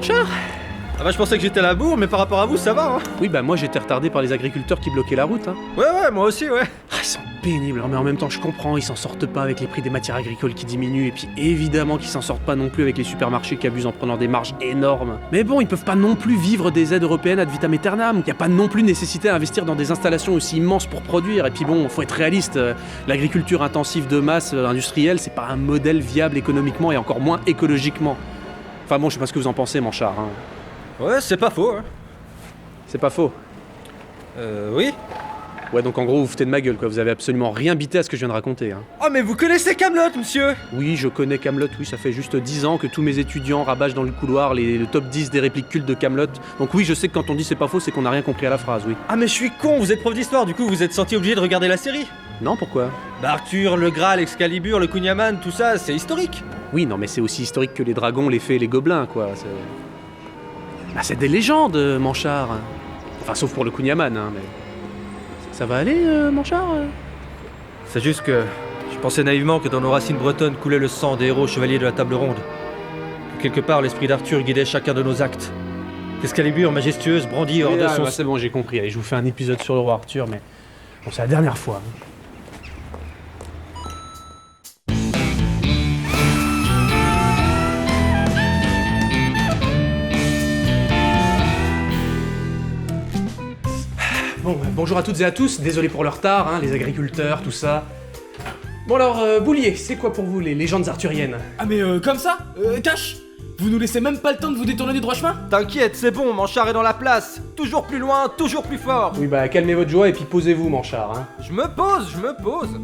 Mon char? Ah bah je pensais que j'étais à la bourre, mais par rapport à vous, ça va, hein. Oui, bah moi j'étais retardé par les agriculteurs qui bloquaient la route, hein. Ouais, moi aussi, ouais. Ah, ils sont pénibles, mais en même temps je comprends, ils s'en sortent pas avec les prix des matières agricoles qui diminuent, et puis évidemment qu'ils s'en sortent pas non plus avec les supermarchés qui abusent en prenant des marges énormes. Mais bon, ils peuvent pas non plus vivre des aides européennes ad vitam aeternam, y a pas non plus nécessité à investir dans des installations aussi immenses pour produire, et puis bon, faut être réaliste, l'agriculture intensive de masse industrielle, c'est pas un modèle viable économiquement et encore moins écologiquement. Enfin bon, je sais pas ce que vous en pensez, mon char, hein. Ouais, c'est pas faux, hein. C'est pas faux. Oui. Ouais, donc en gros, vous foutez de ma gueule, quoi. Vous avez absolument rien bité à ce que je viens de raconter, hein. Oh, mais vous connaissez Kaamelott, monsieur. Oui, je connais Kaamelott, oui, ça fait juste 10 ans que tous mes étudiants rabâchent dans le couloir le top 10 des répliques cultes de Kaamelott. Donc oui, je sais que quand on dit c'est pas faux, c'est qu'on n'a rien compris à la phrase, oui. Ah, mais je suis con, vous êtes prof d'histoire, du coup vous êtes senti obligé de regarder la série. Non, pourquoi? Bah Arthur, le Graal, Excalibur, le Kunyaman, tout ça, c'est historique. Oui, non, mais c'est aussi historique que les dragons, les fées et les gobelins, quoi. Bah, c'est des légendes, Manchard. Enfin, sauf pour le Kunyaman, hein, mais... Ça va aller, Manchard? C'est juste que je pensais naïvement que dans nos racines bretonnes coulait le sang des héros chevaliers de la table ronde. Que quelque part l'esprit d'Arthur guidait chacun de nos actes. Qu'Excalibur, majestueuse, brandit hors de son... C'est bon, j'ai compris. Allez, je vous fais un épisode sur le roi Arthur, mais... Bon, c'est la dernière fois. Bon, bonjour à toutes et à tous, désolé pour le retard, hein, les agriculteurs, tout ça. Bon alors, Boulier, c'est quoi pour vous les légendes arthuriennes? Ah mais comme ça Cash. Vous nous laissez même pas le temps de vous détourner du droit chemin? T'inquiète, c'est bon, Manchard est dans la place. Toujours plus loin, toujours plus fort. Oui bah, calmez votre joie et puis posez-vous, Manchard, hein. Je me pose.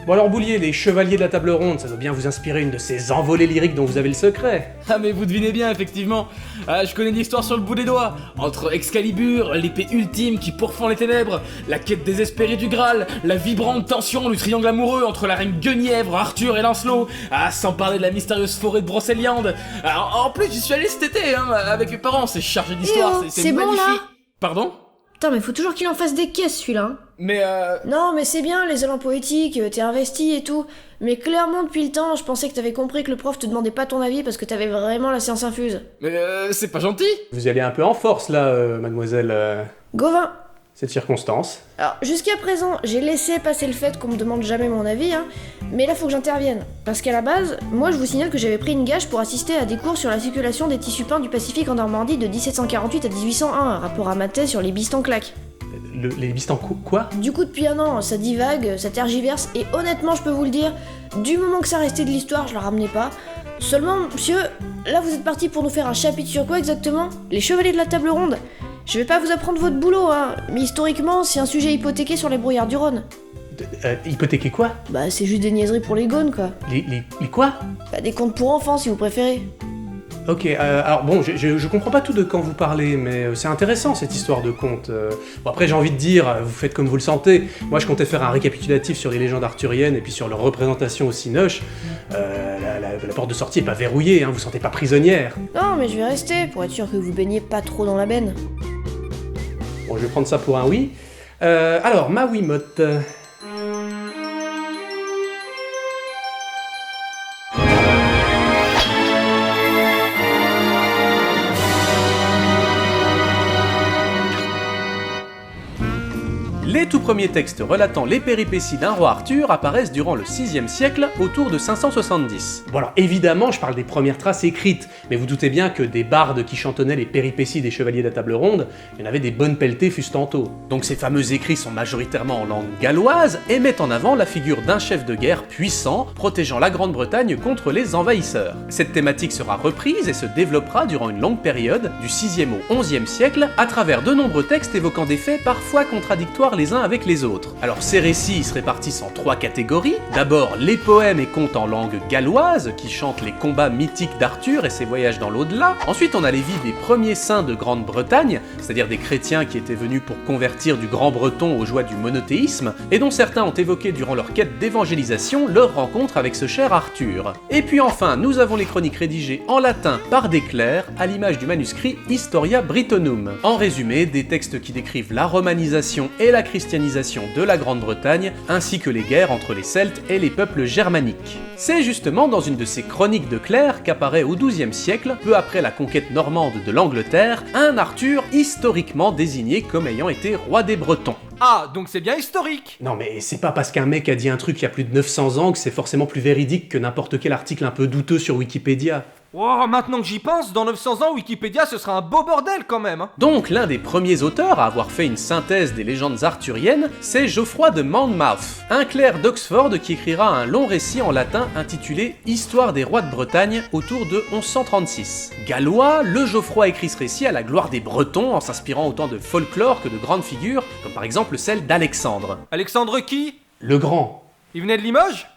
Bon alors, Boulier, les chevaliers de la table ronde, ça doit bien vous inspirer une de ces envolées lyriques dont vous avez le secret. Ah mais vous devinez bien effectivement. Je connais l'histoire sur le bout des doigts. Entre Excalibur, l'épée ultime qui pourfend les ténèbres, la quête désespérée du Graal, la vibrante tension du triangle amoureux entre la reine Guenièvre, Arthur et Lancelot, sans parler de la mystérieuse forêt de Brocéliande. En plus j'y suis allé cet été hein, avec mes parents, c'est chargé d'histoire, c'est bon, magnifique. là. Pardon? Putain, mais faut toujours qu'il en fasse des caisses, celui-là. Hein. Mais Non, mais c'est bien, les élans poétiques, t'es investi et tout. Mais clairement, depuis le temps, je pensais que t'avais compris que le prof te demandait pas ton avis parce que t'avais vraiment la science infuse. Mais c'est pas gentil. Vous y allez un peu en force, là, mademoiselle... Gauvin. Cette circonstance. Alors, jusqu'à présent, j'ai laissé passer le fait qu'on me demande jamais mon avis, hein. Mais là, faut que j'intervienne. Parce qu'à la base, moi, je vous signale que j'avais pris une gage pour assister à des cours sur la circulation des tissus peints du Pacifique en Normandie de 1748 à 1801, rapport à ma thèse sur les bistes en claque. Les bistes en quoi? Du coup, depuis un an, ça divague, ça tergiverse, et honnêtement, je peux vous le dire, du moment que ça restait de l'histoire, je la ramenais pas. Seulement, monsieur, là vous êtes parti pour nous faire un chapitre sur quoi exactement? Les chevaliers de la table ronde. Je vais pas vous apprendre votre boulot, hein, mais historiquement, c'est un sujet hypothéqué sur les brouillards du Rhône. Hypothéquer quoi? Bah, c'est juste des niaiseries pour les gones, quoi. Les quoi? Bah, des contes pour enfants, si vous préférez. Ok, alors bon, je comprends pas tout de quand vous parlez, mais c'est intéressant cette histoire de conte. Bon après j'ai envie de dire, vous faites comme vous le sentez. Moi je comptais faire un récapitulatif sur les légendes arthuriennes et puis sur leur représentation au cinoche. La porte de sortie est pas verrouillée, hein, vous sentez pas prisonnière. Non, mais je vais rester, pour être sûr que vous baignez pas trop dans la benne. Bon, je vais prendre ça pour un oui. Alors, ma Wiimote... Les tout premiers textes relatant les péripéties d'un roi Arthur apparaissent durant le 6e siècle, autour de 570. Bon alors évidemment, je parle des premières traces écrites, mais vous doutez bien que des bardes qui chantonnaient les péripéties des chevaliers de la table ronde, il y en avait des bonnes pelletées fût tantôt. Donc ces fameux écrits sont majoritairement en langue galloise et mettent en avant la figure d'un chef de guerre puissant, protégeant la Grande-Bretagne contre les envahisseurs. Cette thématique sera reprise et se développera durant une longue période, du 6e au 11e siècle, à travers de nombreux textes évoquant des faits parfois contradictoires les uns avec les autres. Alors ces récits se répartissent en 3 catégories. D'abord les poèmes et contes en langue galloise qui chantent les combats mythiques d'Arthur et ses voyages dans l'au-delà. Ensuite on a les vies des premiers saints de Grande-Bretagne, c'est-à-dire des chrétiens qui étaient venus pour convertir du grand breton aux joies du monothéisme, et dont certains ont évoqué durant leur quête d'évangélisation leur rencontre avec ce cher Arthur. Et puis enfin nous avons les chroniques rédigées en latin par des clercs, à l'image du manuscrit Historia Britonum. En résumé, des textes qui décrivent la romanisation et la christianisation christianisation de la Grande-Bretagne, ainsi que les guerres entre les Celtes et les peuples germaniques. C'est justement dans une de ces chroniques de clercs qu'apparaît au XIIe siècle, peu après la conquête normande de l'Angleterre, un Arthur historiquement désigné comme ayant été roi des Bretons. Ah, donc c'est bien historique. Non mais c'est pas parce qu'un mec a dit un truc il y a plus de 900 ans que c'est forcément plus véridique que n'importe quel article un peu douteux sur Wikipédia. Wow, maintenant que j'y pense, dans 900 ans, Wikipédia, ce sera un beau bordel quand même, hein. Donc l'un des premiers auteurs à avoir fait une synthèse des légendes arthuriennes, c'est Geoffroy de Monmouth, un clerc d'Oxford qui écrira un long récit en latin intitulé Histoire des rois de Bretagne autour de 1136. Gallois, le Geoffroy écrit ce récit à la gloire des Bretons en s'inspirant autant de folklore que de grandes figures, comme par exemple celle d'Alexandre. Alexandre qui? Le Grand. Il venait de Limoges?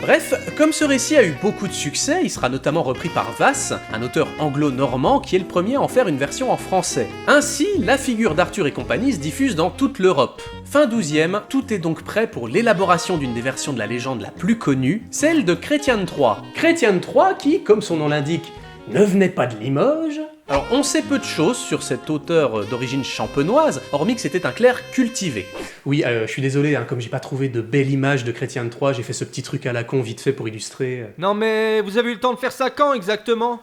Bref, comme ce récit a eu beaucoup de succès, il sera notamment repris par Vass, un auteur anglo-normand qui est le premier à en faire une version en français. Ainsi, la figure d'Arthur et compagnie se diffuse dans toute l'Europe. Fin 12e, tout est donc prêt pour l'élaboration d'une des versions de la légende la plus connue, celle de Chrétien de Troyes. Chrétien de Troyes qui, comme son nom l'indique, ne venait pas de Limoges. Alors on sait peu de choses sur cet auteur d'origine champenoise, hormis que c'était un clerc cultivé. Oui, je suis désolé, comme j'ai pas trouvé de belle image de Chrétien de Troyes, j'ai fait ce petit truc à la con vite fait pour illustrer. Non mais vous avez eu le temps de faire ça quand exactement?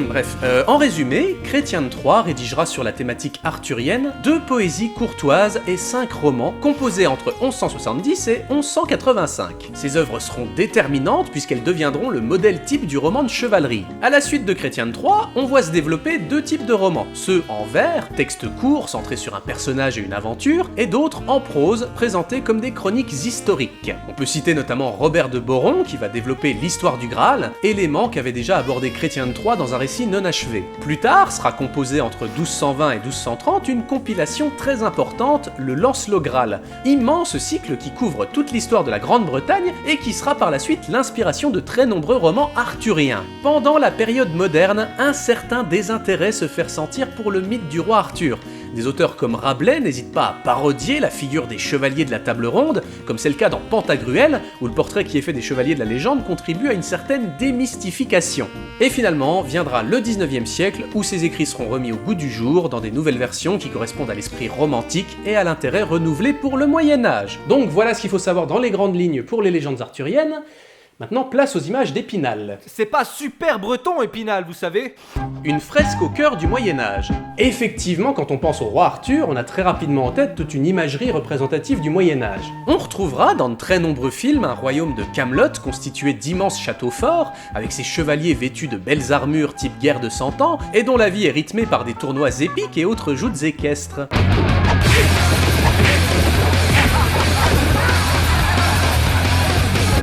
Bref, en résumé, Chrétien de Troyes rédigera sur la thématique arthurienne 2 poésies courtoises et 5 romans composés entre 1170 et 1185. Ces œuvres seront déterminantes puisqu'elles deviendront le modèle type du roman de chevalerie. À la suite de Chrétien de Troyes, on voit se développer 2 types de romans, ceux en vers, textes courts centrés sur un personnage et une aventure, et d'autres en prose, présentés comme des chroniques historiques. On peut citer notamment Robert de Boron qui va développer l'histoire du Graal, élément qu'avait déjà abordé Chrétien de Troyes dans un récit non achevé. Plus tard sera composée entre 1220 et 1230 une compilation très importante, le Lancelot Graal, immense cycle qui couvre toute l'histoire de la Grande-Bretagne et qui sera par la suite l'inspiration de très nombreux romans arthuriens. Pendant la période moderne, un certain désintérêt se fait ressentir pour le mythe du roi Arthur. Des auteurs comme Rabelais n'hésitent pas à parodier la figure des chevaliers de la table ronde, comme c'est le cas dans Pantagruel, où le portrait qui est fait des chevaliers de la légende contribue à une certaine démystification. Et finalement, viendra le 19e siècle, où ces écrits seront remis au goût du jour dans des nouvelles versions qui correspondent à l'esprit romantique et à l'intérêt renouvelé pour le Moyen-Âge. Donc voilà ce qu'il faut savoir dans les grandes lignes pour les légendes arthuriennes. Maintenant, place aux images d'Épinal. C'est pas super breton, Épinal, vous savez. Une fresque au cœur du Moyen-Âge. Effectivement, quand on pense au roi Arthur, on a très rapidement en tête toute une imagerie représentative du Moyen-Âge. On retrouvera dans de très nombreux films un royaume de Camelot constitué d'immenses châteaux forts, avec ses chevaliers vêtus de belles armures type guerre de 100 ans, et dont la vie est rythmée par des tournois épiques et autres joutes équestres.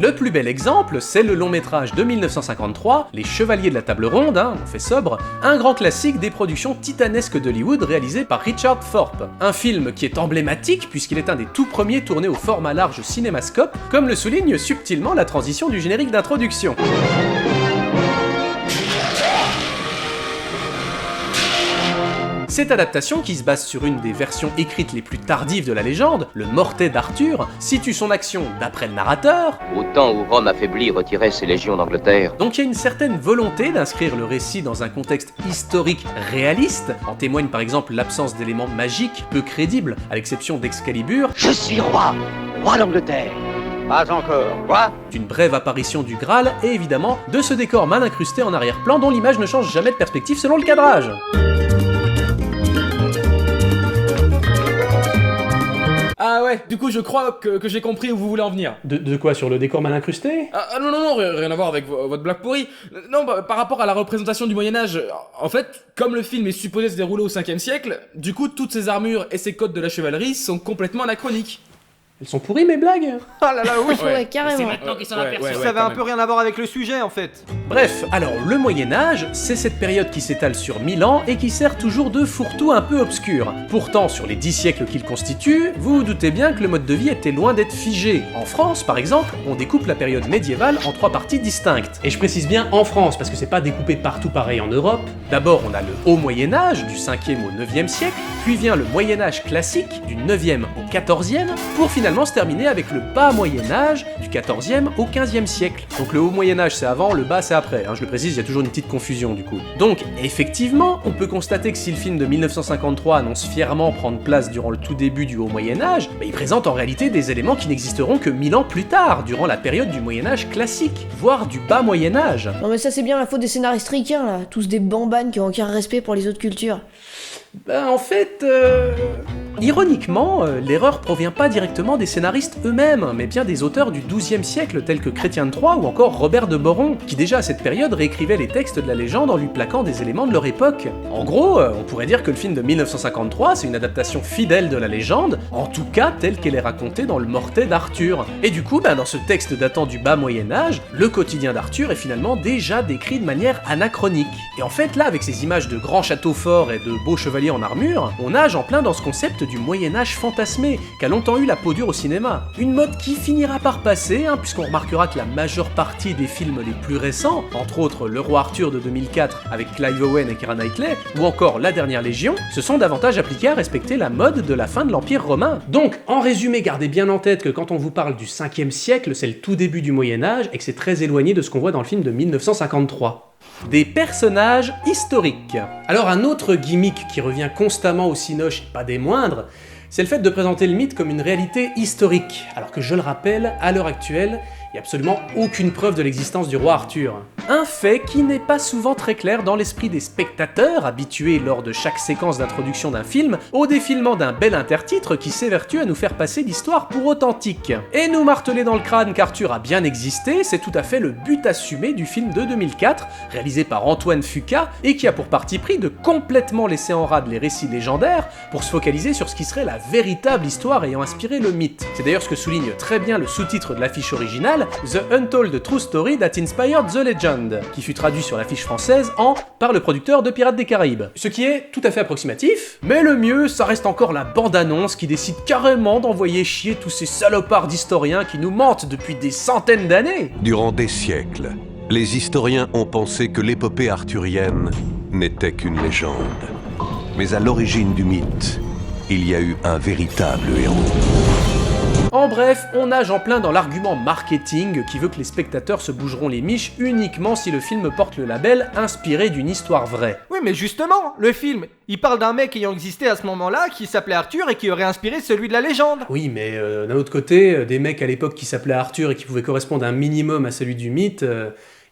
Le plus bel exemple, c'est le long métrage de 1953, Les Chevaliers de la Table Ronde, on fait sobre, un grand classique des productions titanesques d'Hollywood réalisé par Richard Thorpe. Un film qui est emblématique puisqu'il est un des tout premiers tournés au format large cinémascope, comme le souligne subtilement la transition du générique d'introduction. Cette adaptation, qui se base sur une des versions écrites les plus tardives de la légende, le Mortet d'Arthur, situe son action d'après le narrateur, au temps où Rome affaiblie retirait ses légions d'Angleterre. Donc il y a une certaine volonté d'inscrire le récit dans un contexte historique réaliste, en témoigne par exemple l'absence d'éléments magiques peu crédibles, à l'exception d'Excalibur. Je suis roi d'Angleterre. Pas encore, quoi? D'une brève apparition du Graal, et évidemment de ce décor mal incrusté en arrière-plan dont l'image ne change jamais de perspective selon le cadrage. Ah ouais, du coup je crois que j'ai compris où vous voulez en venir. De quoi, sur le décor mal incrusté? Ah non, rien à voir avec votre blague pourrie. Non, par rapport à la représentation du Moyen-Âge, en fait, comme le film est supposé se dérouler au 5e siècle, du coup toutes ces armures et ces codes de la chevalerie sont complètement anachroniques. Elles sont pourries mes blagues? Ah là là, oui. Ouais, carrément. C'est maintenant qu'ils s'en aperçoivent. Ça avait un peu rien à voir avec le sujet en fait. Bref, alors le Moyen-Âge, c'est cette période qui s'étale sur 1000 ans et qui sert toujours de fourre-tout un peu obscur. Pourtant, sur les 10 siècles qu'il constitue, vous vous doutez bien que le mode de vie était loin d'être figé. En France, par exemple, on découpe la période médiévale en 3 parties distinctes. Et je précise bien en France, parce que c'est pas découpé partout pareil en Europe. D'abord, on a le Haut Moyen-Âge, du 5e au 9e siècle, puis vient le Moyen-Âge classique, du 9e au 14e, pour finalement finalement se terminer avec le bas Moyen-Âge, du 14e au 15e siècle. Donc le haut Moyen-Âge c'est avant, le bas c'est après, je le précise, il y a toujours une petite confusion du coup. Donc effectivement, on peut constater que si le film de 1953 annonce fièrement prendre place durant le tout début du haut Moyen-Âge, il présente en réalité des éléments qui n'existeront que 1000 ans plus tard, durant la période du Moyen-Âge classique, voire du bas Moyen-Âge. Non mais ça c'est bien la faute des scénaristes ricains là, tous des bambanes qui ont aucun respect pour les autres cultures. En fait, ironiquement, l'erreur provient pas directement des scénaristes eux-mêmes, mais bien des auteurs du XIIe siècle tels que Chrétien de Troyes ou encore Robert de Boron, qui déjà à cette période réécrivaient les textes de la légende en lui plaquant des éléments de leur époque. En gros, on pourrait dire que le film de 1953, c'est une adaptation fidèle de la légende, en tout cas telle qu'elle est racontée dans le Mortet d'Arthur. Et du coup, dans ce texte datant du bas Moyen-Âge, le quotidien d'Arthur est finalement déjà décrit de manière anachronique. Et en fait, là, avec ces images de grands châteaux forts et de beaux chevaliers en armure, on nage en plein dans ce concept du Moyen-Âge fantasmé, qui a longtemps eu la peau dure au cinéma. Une mode qui finira par passer, puisqu'on remarquera que la majeure partie des films les plus récents, entre autres Le Roi Arthur de 2004 avec Clive Owen et Keira Knightley, ou encore La Dernière Légion, se sont davantage appliqués à respecter la mode de la fin de l'Empire romain. Donc, en résumé, gardez bien en tête que quand on vous parle du 5e siècle, c'est le tout début du Moyen-Âge, et que c'est très éloigné de ce qu'on voit dans le film de 1953. Des personnages historiques. Alors un autre gimmick qui revient constamment au cinoche, pas des moindres, c'est le fait de présenter le mythe comme une réalité historique, alors que je le rappelle, à l'heure actuelle, il n'y a absolument aucune preuve de l'existence du roi Arthur. Un fait qui n'est pas souvent très clair dans l'esprit des spectateurs, habitués lors de chaque séquence d'introduction d'un film, au défilement d'un bel intertitre qui s'évertue à nous faire passer l'histoire pour authentique. Et nous marteler dans le crâne qu'Arthur a bien existé, c'est tout à fait le but assumé du film de 2004, réalisé par Antoine Fuqua, et qui a pour parti pris de complètement laisser en rade les récits légendaires pour se focaliser sur ce qui serait la véritable histoire ayant inspiré le mythe. C'est d'ailleurs ce que souligne très bien le sous-titre de l'affiche originale, The Untold True Story That Inspired the Legend, qui fut traduit sur l'affiche française en « par le producteur de Pirates des Caraïbes ». Ce qui est tout à fait approximatif, mais le mieux, ça reste encore la bande-annonce qui décide carrément d'envoyer chier tous ces salopards d'historiens qui nous mentent depuis des centaines d'années. Durant des siècles, les historiens ont pensé que l'épopée arthurienne n'était qu'une légende. Mais à l'origine du mythe, il y a eu un véritable héros. En bref, on nage en plein dans l'argument marketing qui veut que les spectateurs se bougeront les miches uniquement si le film porte le label inspiré d'une histoire vraie. Oui, mais justement, le film, il parle d'un mec ayant existé à ce moment-là, qui s'appelait Arthur et qui aurait inspiré celui de la légende. Oui, mais d'un autre côté, des mecs à l'époque qui s'appelaient Arthur et qui pouvaient correspondre un minimum à celui du mythe,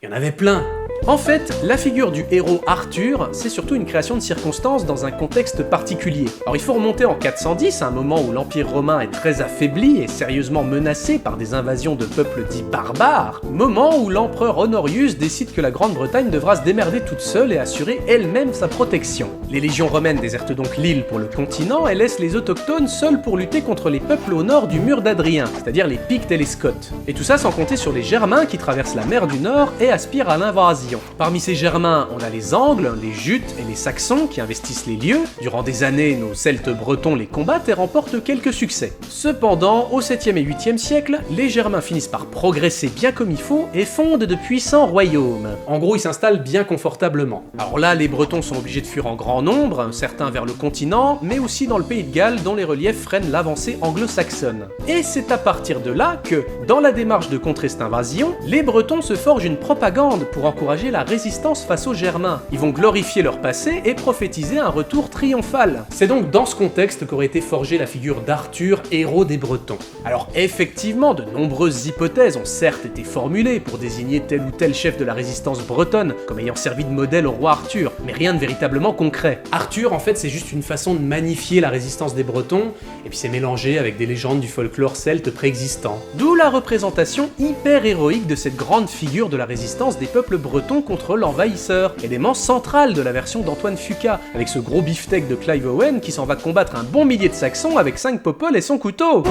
il y en avait plein. En fait, la figure du héros Arthur, c'est surtout une création de circonstances dans un contexte particulier. Alors il faut remonter en 410, à un moment où l'Empire romain est très affaibli et sérieusement menacé par des invasions de peuples dits barbares, moment où l'empereur Honorius décide que la Grande-Bretagne devra se démerder toute seule et assurer elle-même sa protection. Les légions romaines désertent donc l'île pour le continent et laissent les autochtones seuls pour lutter contre les peuples au nord du mur d'Adrien, c'est-à-dire les Pictes et les Scots. Et tout ça sans compter sur les Germains qui traversent la mer du Nord et aspirent à l'invasion. Parmi ces Germains, on a les Angles, les Jutes et les Saxons qui investissent les lieux. Durant des années, nos Celtes bretons les combattent et remportent quelques succès. Cependant, au 7e et 8e siècle, les Germains finissent par progresser bien comme il faut et fondent de puissants royaumes. En gros, ils s'installent bien confortablement. Alors là, les Bretons sont obligés de fuir en grand nombre, certains vers le continent, mais aussi dans le pays de Galles dont les reliefs freinent l'avancée anglo-saxonne. Et c'est à partir de là que, dans la démarche de contrer cette invasion, les Bretons se forgent une propagande pour encourager la résistance face aux Germains. Ils vont glorifier leur passé et prophétiser un retour triomphal. C'est donc dans ce contexte qu'aurait été forgée la figure d'Arthur, héros des Bretons. Alors effectivement, de nombreuses hypothèses ont certes été formulées pour désigner tel ou tel chef de la résistance bretonne comme ayant servi de modèle au roi Arthur, mais rien de véritablement concret. Arthur, en fait, c'est juste une façon de magnifier la résistance des Bretons, et puis c'est mélangé avec des légendes du folklore celte préexistant. D'où la représentation hyper héroïque de cette grande figure de la résistance des peuples bretons contre l'envahisseur, élément central de la version d'Antoine Fuqua, avec ce gros beefsteak de Clive Owen qui s'en va combattre un bon millier de Saxons avec 5 popoles et son couteau.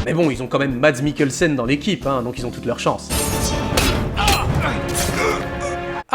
Mais bon, ils ont quand même Mads Mikkelsen dans l'équipe, donc ils ont toutes leurs chances.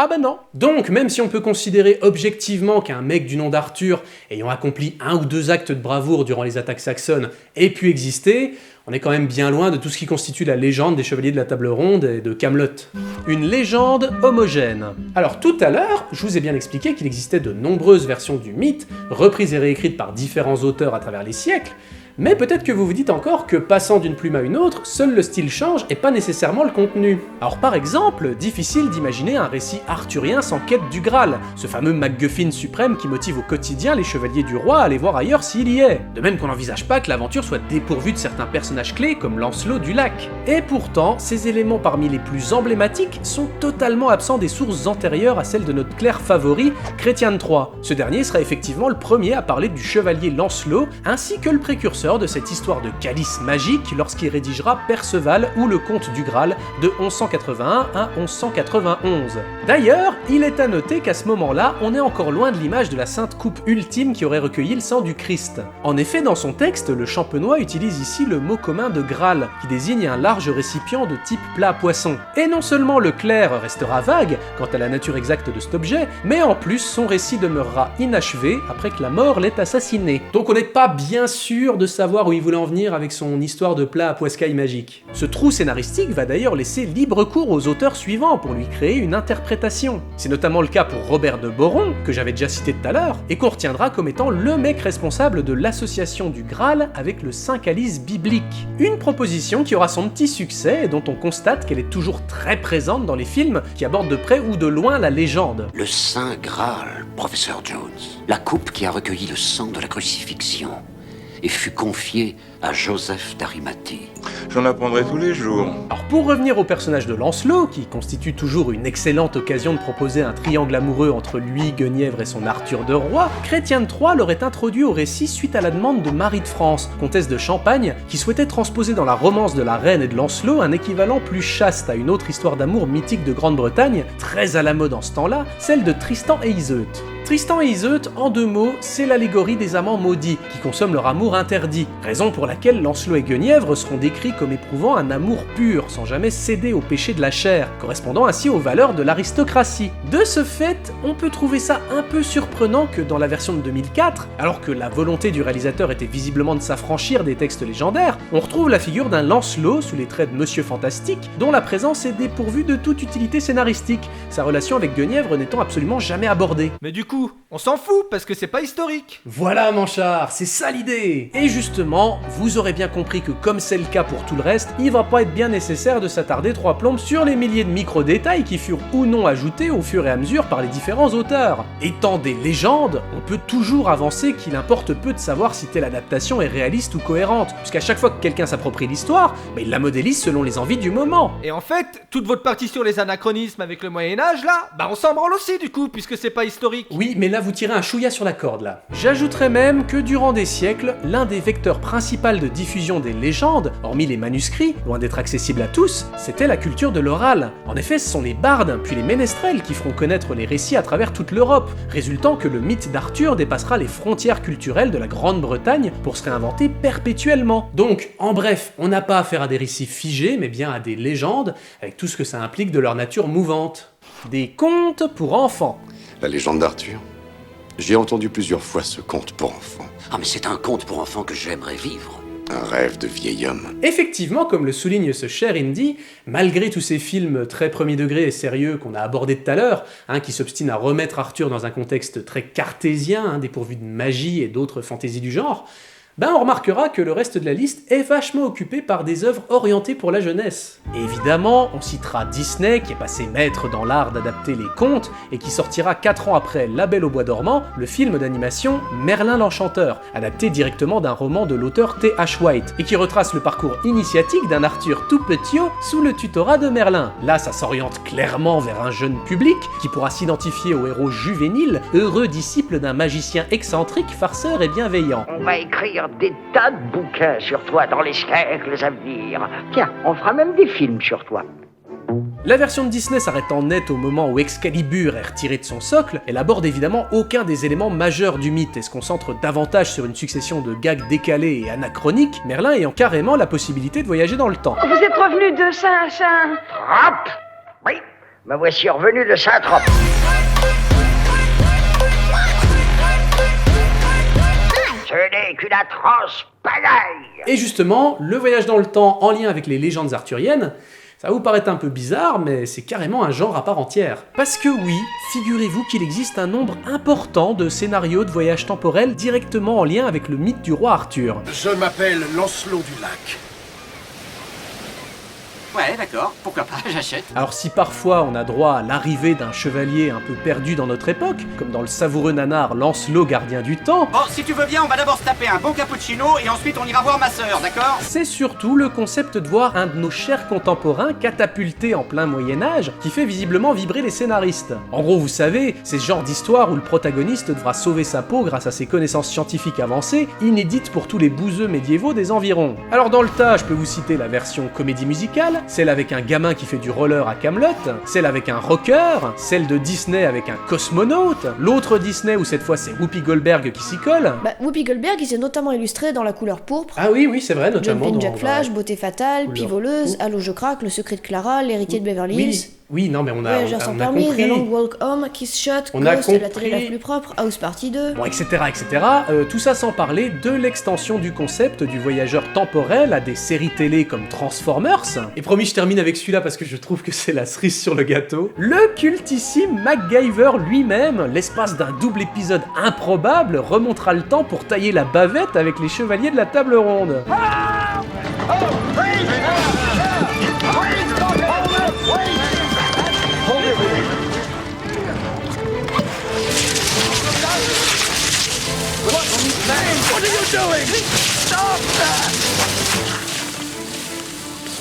Ah bah non. Donc, même si on peut considérer objectivement qu'un mec du nom d'Arthur, ayant accompli 1 ou 2 actes de bravoure durant les attaques saxonnes, ait pu exister, on est quand même bien loin de tout ce qui constitue la légende des Chevaliers de la Table Ronde et de Camelot. Une légende homogène. Alors tout à l'heure, je vous ai bien expliqué qu'il existait de nombreuses versions du mythe, reprises et réécrites par différents auteurs à travers les siècles, mais peut-être que vous vous dites encore que passant d'une plume à une autre, seul le style change et pas nécessairement le contenu. Alors par exemple, difficile d'imaginer un récit arthurien sans quête du Graal, ce fameux MacGuffin suprême qui motive au quotidien les chevaliers du roi à aller voir ailleurs s'il y est. De même qu'on n'envisage pas que l'aventure soit dépourvue de certains personnages clés comme Lancelot du Lac. Et pourtant, ces éléments parmi les plus emblématiques sont totalement absents des sources antérieures à celles de notre clerc favori, Chrétien de Troyes. Ce dernier sera effectivement le premier à parler du chevalier Lancelot, ainsi que le précurseur de cette histoire de calice magique lorsqu'il rédigera Perceval ou le Conte du Graal de 1181 à 1191. D'ailleurs, il est à noter qu'à ce moment-là, on est encore loin de l'image de la sainte coupe ultime qui aurait recueilli le sang du Christ. En effet, dans son texte, le Champenois utilise ici le mot commun de Graal, qui désigne un large récipient de type plat à poisson. Et non seulement le clerc restera vague quant à la nature exacte de cet objet, mais en plus son récit demeurera inachevé après que la mort l'ait assassiné. Donc on n'est pas bien sûr de savoir où il voulait en venir avec son histoire de plat à poiscaille magique. Ce trou scénaristique va d'ailleurs laisser libre cours aux auteurs suivants pour lui créer une interprétation. C'est notamment le cas pour Robert de Boron, que j'avais déjà cité tout à l'heure, et qu'on retiendra comme étant le mec responsable de l'association du Graal avec le Saint Calice biblique. Une proposition qui aura son petit succès et dont on constate qu'elle est toujours très présente dans les films qui abordent de près ou de loin la légende. Le Saint Graal, professeur Jones. La coupe qui a recueilli le sang de la crucifixion et fut confiée à Joseph d'Arimathie. J'en apprendrai tous les jours. Alors pour revenir au personnage de Lancelot, qui constitue toujours une excellente occasion de proposer un triangle amoureux entre lui, Guenièvre et son Arthur de Roi, Chrétien de Troyes l'aurait introduit au récit suite à la demande de Marie de France, comtesse de Champagne, qui souhaitait transposer dans la romance de la reine et de Lancelot un équivalent plus chaste à une autre histoire d'amour mythique de Grande-Bretagne, très à la mode en ce temps-là, celle de Tristan et Iseut. Tristan et Iseut, en 2 mots, c'est l'allégorie des amants maudits, qui consomment leur amour interdit, raison pour laquelle Lancelot et Guenièvre seront décrits comme éprouvant un amour pur, sans jamais céder au péché de la chair, correspondant ainsi aux valeurs de l'aristocratie. De ce fait, on peut trouver ça un peu surprenant que dans la version de 2004, alors que la volonté du réalisateur était visiblement de s'affranchir des textes légendaires, on retrouve la figure d'un Lancelot sous les traits de Monsieur Fantastique, dont la présence est dépourvue de toute utilité scénaristique, sa relation avec Guenièvre n'étant absolument jamais abordée. Mais du coup, on s'en fout parce que c'est pas historique. Voilà Manchard, c'est ça l'idée. Et justement, vous aurez bien compris que comme c'est le cas pour tout le reste, il va pas être bien nécessaire de s'attarder 3 plombes sur les milliers de micro-détails qui furent ou non ajoutés au fur et à mesure par les différents auteurs. Étant des légendes, on peut toujours avancer qu'il importe peu de savoir si telle adaptation est réaliste ou cohérente, puisqu'à chaque fois que quelqu'un s'approprie l'histoire, il la modélise selon les envies du moment. Et en fait, toute votre partie sur les anachronismes avec le Moyen-Âge là, on s'en branle aussi du coup, puisque c'est pas historique. Oui, mais là vous tirez un chouïa sur la corde là. J'ajouterais même que durant des siècles, l'un des vecteurs principaux de diffusion des légendes, hormis les manuscrits, loin d'être accessibles à tous, c'était la culture de l'oral. En effet, ce sont les bardes, puis les ménestrels qui feront connaître les récits à travers toute l'Europe, résultant que le mythe d'Arthur dépassera les frontières culturelles de la Grande-Bretagne pour se réinventer perpétuellement. Donc, en bref, on n'a pas affaire à des récits figés, mais bien à des légendes, avec tout ce que ça implique de leur nature mouvante. Des contes pour enfants. La légende d'Arthur. J'ai entendu plusieurs fois ce conte pour enfants. Ah mais c'est un conte pour enfants que j'aimerais vivre. Un rêve de vieil homme. Effectivement, comme le souligne ce cher Indy, malgré tous ces films très premier degré et sérieux qu'on a abordés tout à l'heure, qui s'obstinent à remettre Arthur dans un contexte très cartésien, dépourvu de magie et d'autres fantaisies du genre, on remarquera que le reste de la liste est vachement occupé par des œuvres orientées pour la jeunesse. Et évidemment, on citera Disney, qui est passé maître dans l'art d'adapter les contes, et qui sortira 4 ans après La Belle au Bois dormant, le film d'animation Merlin l'Enchanteur, adapté directement d'un roman de l'auteur T.H. White, et qui retrace le parcours initiatique d'un Arthur tout petit sous le tutorat de Merlin. Là, ça s'oriente clairement vers un jeune public, qui pourra s'identifier au héros juvénile, heureux disciple d'un magicien excentrique, farceur et bienveillant. On va écrire des tas de bouquins sur toi dans les siècles à venir. Tiens, on fera même des films sur toi. La version de Disney s'arrêtant net au moment où Excalibur est retiré de son socle, elle aborde évidemment aucun des éléments majeurs du mythe et se concentre davantage sur une succession de gags décalés et anachroniques, Merlin ayant carrément la possibilité de voyager dans le temps. Vous êtes revenu de Saint... Hop! Oui, Me voici revenu de Saint-Trope. Ce n'est qu'une atroce pagaille. Et justement, le voyage dans le temps en lien avec les légendes arthuriennes, ça va vous paraître un peu bizarre, mais c'est carrément un genre à part entière. Parce que oui, figurez-vous qu'il existe un nombre important de scénarios de voyage temporel directement en lien avec le mythe du roi Arthur. Je m'appelle Lancelot du Lac. Ouais, d'accord, pourquoi pas, j'achète. Alors si parfois on a droit à l'arrivée d'un chevalier un peu perdu dans notre époque, comme dans le savoureux nanar Lancelot gardien du temps, Bon, si tu veux bien, on va d'abord se taper un bon cappuccino et ensuite on ira voir ma sœur, d'accord? c'est surtout le concept de voir un de nos chers contemporains catapulté en plein Moyen-Âge qui fait visiblement vibrer les scénaristes. En gros, vous savez, c'est ce genre d'histoire où le protagoniste devra sauver sa peau grâce à ses connaissances scientifiques avancées, inédites pour tous les bouseux médiévaux des environs. Alors dans le tas, je peux vous citer la version comédie musicale, celle avec un gamin qui fait du roller à Camelot, celle avec un rocker, celle de Disney avec un cosmonaute, l'autre Disney où cette fois c'est Whoopi Goldberg qui s'y colle. Bah, Whoopi Goldberg, il s'est notamment illustré dans La couleur pourpre, Ah oui, c'est vrai, notamment Jumping dans... Jack Flash, Beauté fatale, Couleur Pivoleuse, pourpre. Allô je craque, Le secret de Clara, L'héritier de Beverly Hills, Oui, non mais on a Voyageurs sans on a permis, compris. The Long Walk Home, Kiss Shot, On a Ghost, La télé compris. la plus propre, House Party 2... Bon, etc. Tout ça sans parler de l'extension du concept du voyageur temporel à des séries télé comme Transformers. Et promis, je termine avec celui-là parce que je trouve que c'est la cerise sur le gâteau. Le cultissime MacGyver lui-même, l'espace d'un double épisode improbable, remontera le temps pour tailler la bavette avec les chevaliers de la table ronde.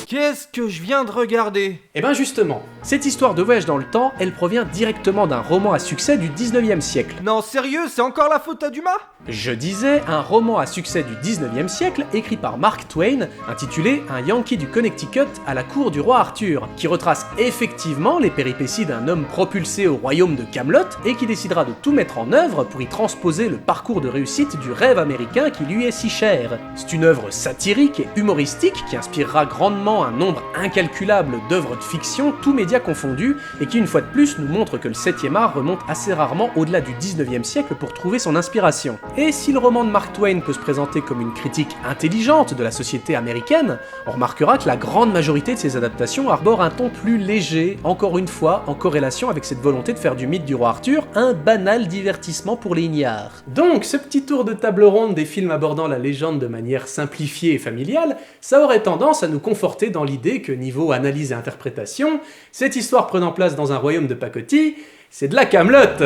Qu'est-ce que je viens de regarder? Et ben justement, cette histoire de voyage dans le temps, elle provient directement d'un roman à succès du 19e siècle. Non, sérieux, c'est encore la faute à Dumas? Je disais un roman à succès du 19e siècle écrit par Mark Twain, intitulé Un Yankee du Connecticut à la cour du roi Arthur, qui retrace effectivement les péripéties d'un homme propulsé au royaume de Camelot et qui décidera de tout mettre en œuvre pour y transposer le parcours de réussite du rêve américain qui lui est si cher. C'est une œuvre satirique et humoristique qui inspirera grandement un nombre incalculable d'œuvres de fiction, tous médias confondus, et qui une fois de plus nous montre que le 7e art remonte assez rarement au-delà du 19e siècle pour trouver son inspiration. Et si le roman de Mark Twain peut se présenter comme une critique intelligente de la société américaine, on remarquera que la grande majorité de ses adaptations arbore un ton plus léger, encore une fois en corrélation avec cette volonté de faire du mythe du roi Arthur un banal divertissement pour les ignares. Donc ce petit tour de table ronde des films abordant la légende de manière simplifiée et familiale, ça aurait tendance à nous conforter dans l'idée que niveau analyse et interprétation, cette histoire prenant place dans un royaume de pacotille, c'est de la camelote.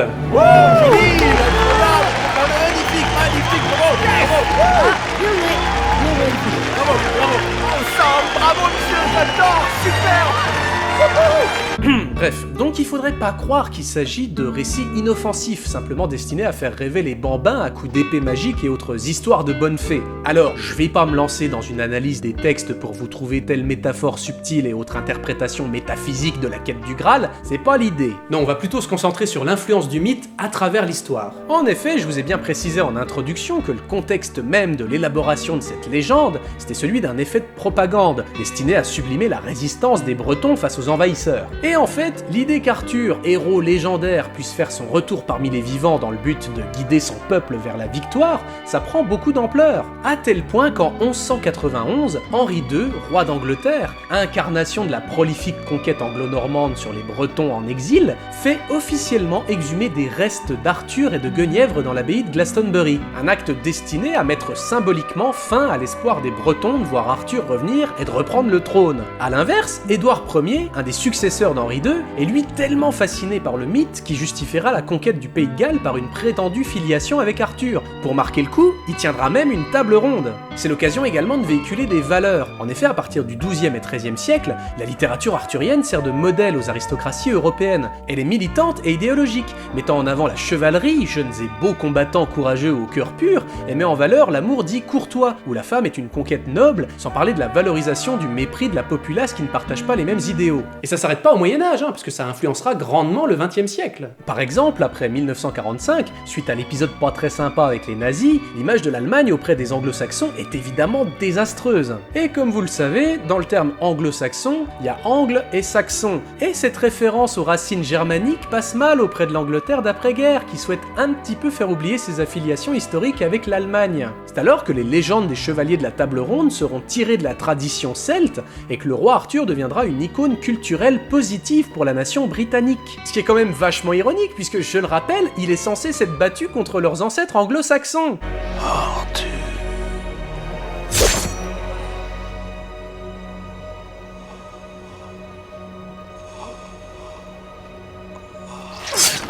Bref, donc il faudrait pas croire qu'il s'agit de récits inoffensifs, simplement destinés à faire rêver les bambins à coups d'épée magique et autres histoires de bonnes fées. Alors, je vais pas me lancer dans une analyse des textes pour vous trouver telle métaphore subtile et autres interprétations métaphysiques de la quête du Graal, c'est pas l'idée. Non, on va plutôt se concentrer sur l'influence du mythe à travers l'histoire. En effet, je vous ai bien précisé en introduction que le contexte même de l'élaboration de cette légende, c'était celui d'un effet de propagande, destiné à sublimer la résistance des Bretons face aux envahisseurs. Et en fait, l'idée qu'Arthur, héros légendaire, puisse faire son retour parmi les vivants dans le but de guider son peuple vers la victoire, ça prend beaucoup d'ampleur. À tel point qu'en 1191, Henri II, roi d'Angleterre, incarnation de la prolifique conquête anglo-normande sur les Bretons en exil, fait officiellement exhumer des restes d'Arthur et de Guenièvre dans l'abbaye de Glastonbury. Un acte destiné à mettre symboliquement fin à l'espoir des Bretons de voir Arthur revenir et de reprendre le trône. A l'inverse, Édouard Ier, un des successeurs d'Henri II, est lui tellement fasciné par le mythe qu'il justifiera la conquête du Pays de Galles par une prétendue filiation avec Arthur. Pour marquer le coup, il tiendra même une table ronde. C'est l'occasion également de véhiculer des valeurs. En effet, à partir du XIIe et XIIIe siècle, la littérature arthurienne sert de modèle aux aristocraties européennes. Elle est militante et idéologique, mettant en avant la chevalerie, jeunes et beaux combattants courageux au cœur pur, et met en valeur l'amour dit courtois, où la femme est une conquête noble, sans parler de la valorisation du mépris de la populace qui ne partage pas les mêmes idéaux. Et ça s'arrête pas au Moyen-Âge, parce que ça influence influencera grandement le XXe siècle. Par exemple, après 1945, suite à l'épisode pas très sympa avec les nazis, l'image de l'Allemagne auprès des anglo-saxons est évidemment désastreuse. Et comme vous le savez, dans le terme anglo-saxon, il y a angle et saxon. Et cette référence aux racines germaniques passe mal auprès de l'Angleterre d'après-guerre, qui souhaite un petit peu faire oublier ses affiliations historiques avec l'Allemagne. C'est alors que les légendes des chevaliers de la table ronde seront tirées de la tradition celte, et que le roi Arthur deviendra une icône culturelle positive pour la nation britannique. Ce qui est quand même vachement ironique, puisque, je le rappelle, il est censé s'être battu contre leurs ancêtres anglo-saxons. Arthur.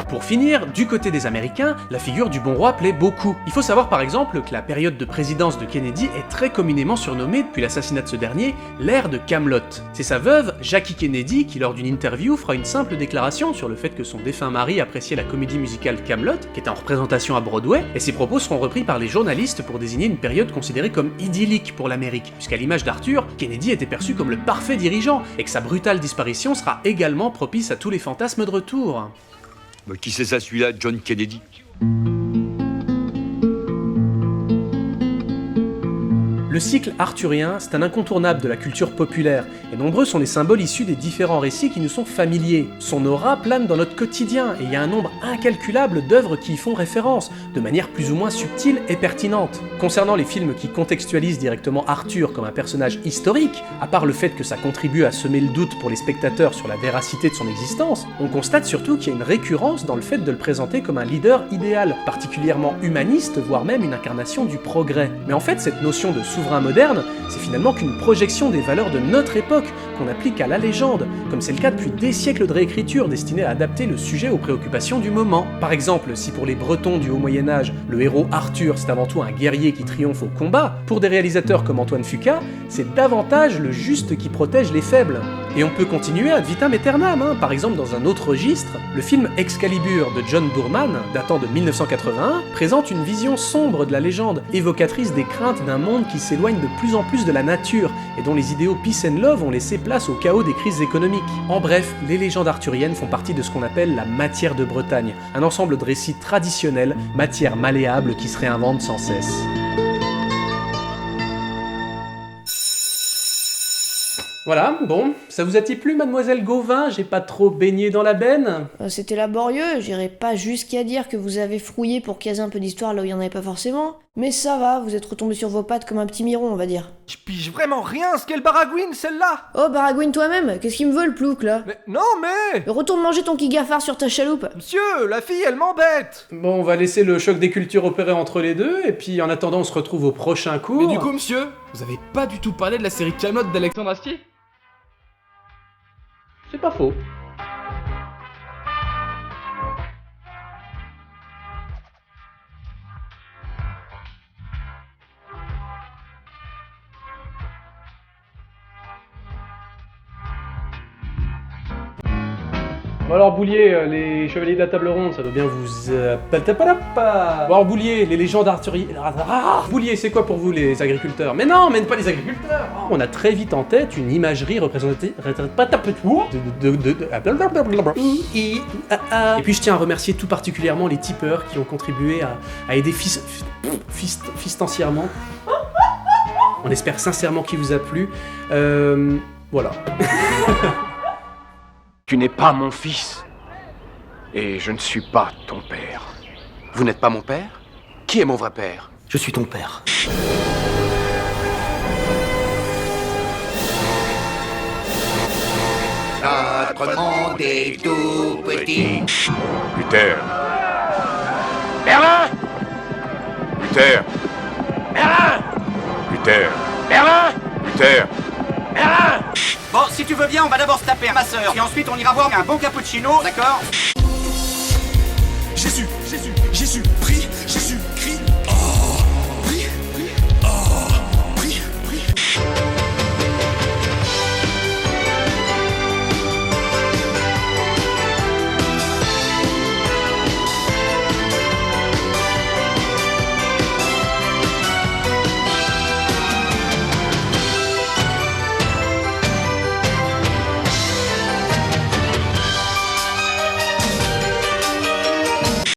Pour finir, du côté des Américains, la figure du bon roi plaît beaucoup. Il faut savoir par exemple que la période de présidence de Kennedy est très communément surnommée, depuis l'assassinat de ce dernier, l'ère de Camelot. C'est sa veuve, Jackie Kennedy, qui lors d'une interview fera une simple déclaration sur le fait que son défunt mari appréciait la comédie musicale Camelot, qui est en représentation à Broadway, et ses propos seront repris par les journalistes pour désigner une période considérée comme idyllique pour l'Amérique, puisqu'à l'image d'Arthur, Kennedy était perçu comme le parfait dirigeant, et que sa brutale disparition sera également propice à tous les fantasmes de retour. Mais qui c'est ça celui-là, John Kennedy? Le cycle arthurien, c'est un incontournable de la culture populaire, et nombreux sont les symboles issus des différents récits qui nous sont familiers. Son aura plane dans notre quotidien, et il y a un nombre incalculable d'œuvres qui y font référence, de manière plus ou moins subtile et pertinente. Concernant les films qui contextualisent directement Arthur comme un personnage historique, à part le fait que ça contribue à semer le doute pour les spectateurs sur la véracité de son existence, on constate surtout qu'il y a une récurrence dans le fait de le présenter comme un leader idéal, particulièrement humaniste, voire même une incarnation du progrès. Mais en fait, cette notion de souverain moderne, c'est finalement qu'une projection des valeurs de notre époque qu'on applique à la légende, comme c'est le cas depuis des siècles de réécriture destinés à adapter le sujet aux préoccupations du moment. Par exemple, si pour les Bretons du Haut Moyen-Âge, le héros Arthur c'est avant tout un guerrier qui triomphe au combat, pour des réalisateurs comme Antoine Fuqua, c'est davantage le juste qui protège les faibles. Et on peut continuer ad vitam aeternam, par exemple dans un autre registre, le film Excalibur de John Boorman, datant de 1981, présente une vision sombre de la légende, évocatrice des craintes d'un monde qui s'éloigne de plus en plus de la nature, et dont les idéaux peace and love ont laissé place au chaos des crises économiques. En bref, les légendes arthuriennes font partie de ce qu'on appelle la matière de Bretagne, un ensemble de récits traditionnels, matière malléable qui se réinvente sans cesse. Voilà, bon, ça vous a-t-il plu, mademoiselle Gauvin? J'ai pas trop baigné dans la benne? C'était laborieux, j'irai pas jusqu'à dire que vous avez frouillé pour caser un peu d'histoire là où il y en avait pas forcément, mais ça va, vous êtes retombé sur vos pattes comme un petit miron, on va dire. Je pige vraiment rien, ce qu'elle baragouine, celle-là! Oh, baragouine toi-même, qu'est-ce qu'il me veut le plouc là? Mais non, mais... Retourne manger ton kigafard sur ta chaloupe. Monsieur, la fille, elle m'embête! Bon, on va laisser le choc des cultures opérer entre les deux, et puis en attendant, on se retrouve au prochain cours. Mais du coup, monsieur, vous avez pas du tout parlé de la série Camelot d'Alexandre Astier? C'est pas faux. Bon alors Boulier, les chevaliers de la table ronde, ça doit bien vous... Bon alors Boulier, les légendes arthuriennes... Boulier, c'est quoi pour vous les agriculteurs? Mais non, pas les agriculteurs. On a très vite en tête une imagerie représentative... Et puis je tiens à remercier tout particulièrement les tipeurs qui ont contribué à aider fistancièrement. On espère sincèrement qu'il vous a plu. Voilà. Tu n'es pas mon fils. Et je ne suis pas ton père. Vous n'êtes pas mon père? Qui est mon vrai père? Je suis ton père. Notre monde est tout petit. Luther. Merlin! Luther. Merlin! Luther. Merlin! Luther. Merlin! Bon, si tu veux bien, on va d'abord se taper à ma sœur. Et ensuite, on ira voir un bon cappuccino, d'accord? Jésus!